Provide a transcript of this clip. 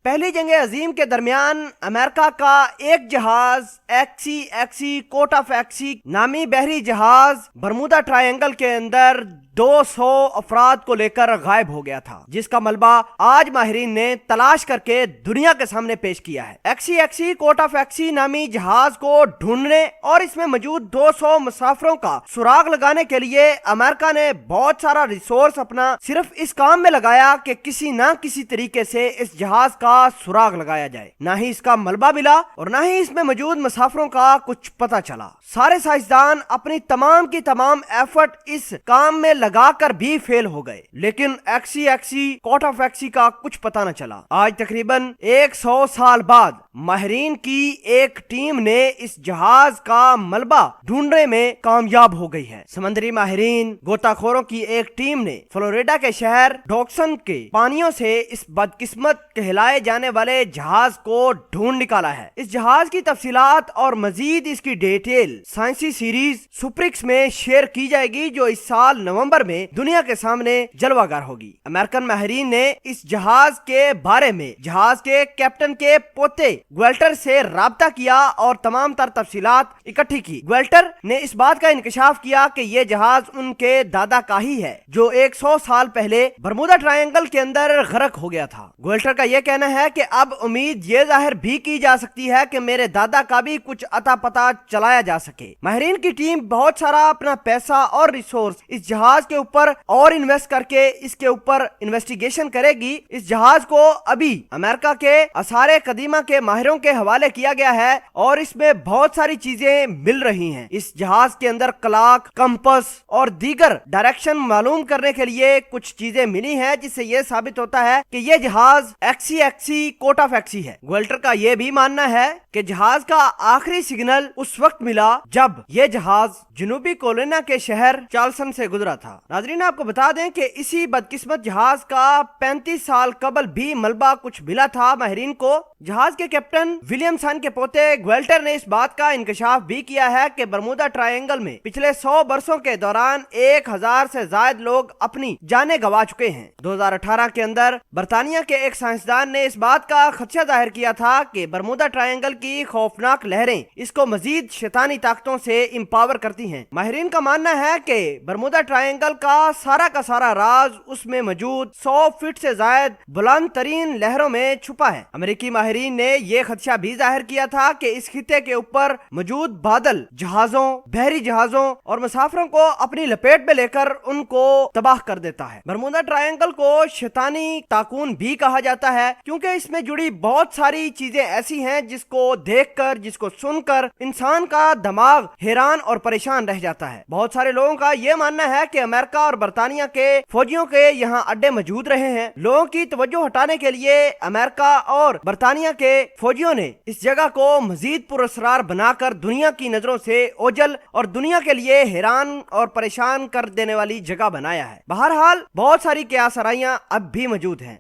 پہلی جنگ عظیم کے درمیان امریکہ کا ایک جہاز ایکسی کوٹ آف ایکسی نامی بحری جہاز برمودا ٹرائنگل کے اندر 200 افراد کو لے کر غائب ہو گیا تھا، جس کا ملبہ آج ماہرین نے تلاش کر کے دنیا کے سامنے پیش کیا ہے۔ ایکسی کوٹ آف ایکسی نامی جہاز کو ڈھونڈنے اور اس میں موجود 200 مسافروں کا سراغ لگانے کے لیے امریکہ نے بہت سارا ریسورس اپنا صرف اس کام میں لگایا کہ کسی نہ کسی طریقے سے اس جہاز کا سراغ لگایا جائے۔ نہ ہی اس کا ملبہ ملا اور نہ ہی اس میں موجود مسافروں کا کچھ پتہ چلا۔ سارے سائنسدان اپنی تمام کی تمام ایفرٹ اس کام میں لگا کر بھی فیل ہو گئے، لیکن ایکسی کوٹ آف ایکسی کا کچھ پتہ نہ چلا۔ آج تقریباً 100 سال بعد ماہرین کی ایک ٹیم نے اس جہاز کا ملبہ ڈھونڈنے میں کامیاب ہو گئی ہے۔ سمندری ماہرین غوطہ خوروں کی ایک ٹیم نے فلوریڈا کے شہر ڈاکسن کے پانیوں سے اس بدقسمت کہلائے جانے والے جہاز کو ڈھونڈ نکالا ہے۔ اس جہاز کی تفصیلات اور مزید اس کی ڈیٹیل سائنسی سیریز سپرکس میں شیئر کی جائے گی، جو اس سال نومبر میں دنیا کے سامنے جلوہ گر ہوگی۔ امریکن ماہرین نے اس جہاز کے بارے میں جہاز کے کیپٹن کے پوتے گویلٹر سے رابطہ کیا اور تمام تر تفصیلات اکٹھی کی۔ گویلٹر نے اس بات کا انکشاف کیا کہ یہ جہاز ان کے دادا کا ہی ہے، جو 100 سال پہلے برمودا ٹرائنگل کے اندر غرق ہو گیا تھا۔ گویلٹر کا یہ کہنا ہے کہ اب امید یہ ظاہر بھی کی جا سکتی ہے کہ میرے دادا کا بھی کچھ اتا پتا چلایا جا سکے۔ ماہرین کی ٹیم بہت سارا اپنا پیسہ اور ریسورس اس جہاز کے اوپر اور انویسٹ کر کے اس کے اوپر انویسٹیگیشن کرے گی۔ اس جہاز کو ابھی امریکہ کے آثار قدیمہ کے ماہروں کے حوالے کیا گیا ہے اور اس میں بہت ساری چیزیں مل رہی ہیں۔ اس جہاز کے اندر کلاک، کمپس اور دیگر ڈائریکشن معلوم کرنے کے لیے کچھ چیزیں ملی ہیں، جس سے یہ ثابت ہوتا ہے کہ یہ جہاز ایکسی کوٹ آف ایکسی ہے۔ گویلٹر کا یہ بھی ماننا ہے کہ جہاز کا آخری سگنل اس وقت ملا جب یہ جہاز جنوبی کولونا کے شہر چارلسن سے گزرا تھا۔ ناظرین، آپ کو بتا دیں کہ اسی بدقسمت جہاز کا 35 سال قبل بھی ملبہ کچھ ملا تھا ماہرین کو۔ جہاز کے کیپٹن ولیمسن کے پوتے گویلٹر نے اس بات کا انکشاف بھی کیا ہے کہ برمودا ٹرائنگل میں پچھلے 100 برسوں کے دوران 1000 سے زائد لوگ اپنی جانیں گوا چکے ہیں۔ 2018 کے اندر برطانیہ کے ایک سائنسدان نے اس بات کا خدشہ ظاہر کیا تھا کہ برمودا ٹرائنگل کی خوفناک لہریں اس کو مزید شیطانی طاقتوں سے امپاور کرتی ہیں۔ ماہرین کا ماننا ہے کہ برمودا ٹرائنگل کا سارا راز اس میں موجود 100 فٹ سے زائد بلند ترین لہروں میں چھپا ہے۔ امریکی ماہرین نے یہ خدشہ بھی ظاہر کیا تھا کہ اس خطے کے اوپر موجود بادل جہازوں، بحری جہازوں اور مسافروں کو اپنی لپیٹ میں لے کر ان کو تباہ کر دیتا ہے۔ برمودا ٹرائنگل کو شیطانی تاکون بھی کہا جاتا ہے، کیونکہ اس میں جڑی بہت ساری چیزیں ایسی ہیں جس کو دیکھ کر، جس کو سن کر انسان کا دماغ حیران اور پریشان رہ جاتا ہے۔ بہت سارے لوگوں کا یہ ماننا ہے کہ امریکہ اور برطانیہ کے فوجیوں کے یہاں اڈے موجود رہے ہیں۔ لوگوں کی توجہ ہٹانے کے لیے امریکہ اور برطانیہ کے فوجیوں نے اس جگہ کو مزید پراسرار بنا کر دنیا کی نظروں سے اوجھل اور دنیا کے لیے حیران اور پریشان کر دینے والی جگہ بنایا ہے۔ بہرحال بہت ساری قیاس آرائیاں اب بھی موجود ہیں۔